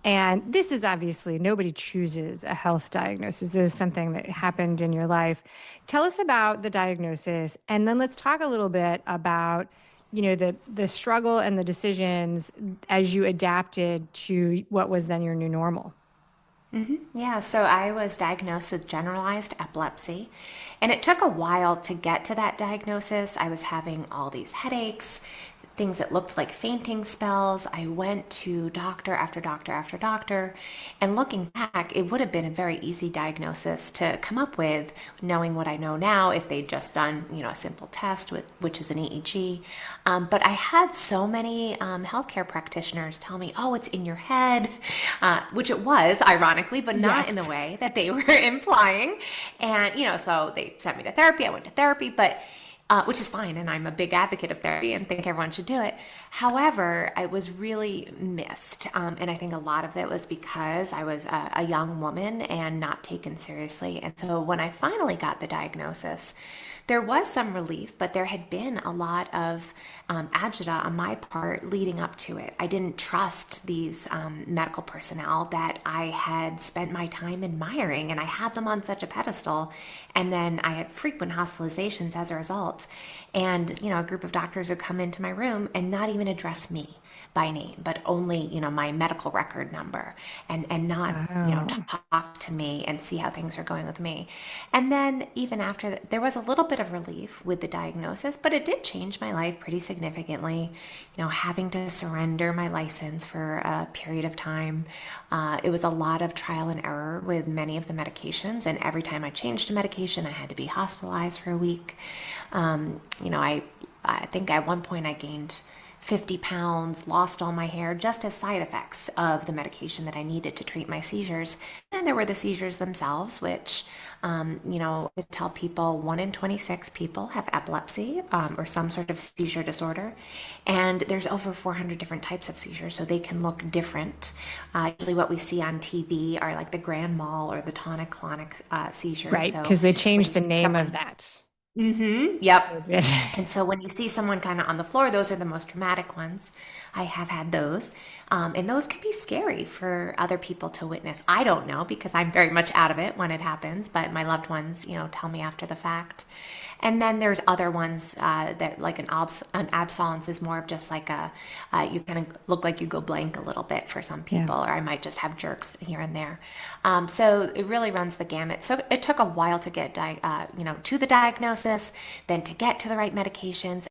And this is obviously nobody chooses a health diagnosis. This is something that happened in your life. Tell us about the diagnosis, and then let's talk a little bit about, the struggle and the decisions as you adapted to what was then your new normal. Yeah, so I was diagnosed with generalized epilepsy, and it took a while to get to that diagnosis. I was having all these headaches, things that looked like fainting spells. I went to doctor after doctor after doctor, and looking back, it would have been a very easy diagnosis to come up with, knowing what I know now if they'd just done, a simple test, which is an EEG. But I had so many healthcare practitioners tell me, oh, it's in your head, which it was, ironically, but not Yes. in the way that they were implying. And, so they sent me to therapy. I went to therapy, but which is fine, and I'm a big advocate of therapy and think everyone should do it. However, I was really missed, and I think a lot of it was because I was a young woman and not taken seriously. And so when I finally got the diagnosis, there was some relief, but there had been a lot of agita on my part leading up to it. I didn't trust these medical personnel that I had spent my time admiring, and I had them on such a pedestal. And then I had frequent hospitalizations as a result. And, a group of doctors would come into my room and not even address me by name, but only, my medical record number, and not, Wow. talk to me and see how things are going with me. And then even after that, there was a little bit of relief with the diagnosis, but it did change my life pretty significantly. Having to surrender my license for a period of time. It was a lot of trial and error with many of the medications, and every time I changed a medication, I had to be hospitalized for a week. I think at one point I gained 50 pounds, lost all my hair, just as side effects of the medication that I needed to treat my seizures. Then there were the seizures themselves, which, I tell people 1 in 26 people have epilepsy or some sort of seizure disorder. And there's over 400 different types of seizures, so they can look different. Usually what we see on TV are like the grand mal or the tonic-clonic seizures. Right, So because they when you changed the see name of someone, that. yep. They did. And so when you see someone kind of on the floor, those are the most dramatic ones. I have had those. And those can be scary for other people to witness. I don't know because I'm very much out of it when it happens, but my loved ones, tell me after the fact. And then there's other ones that like an absence is more of just like you kind of look like you go blank a little bit for some Yeah. people, or I might just have jerks here and there. So it really runs the gamut. So it took a while to get, to the diagnosis, then to get to the right medications.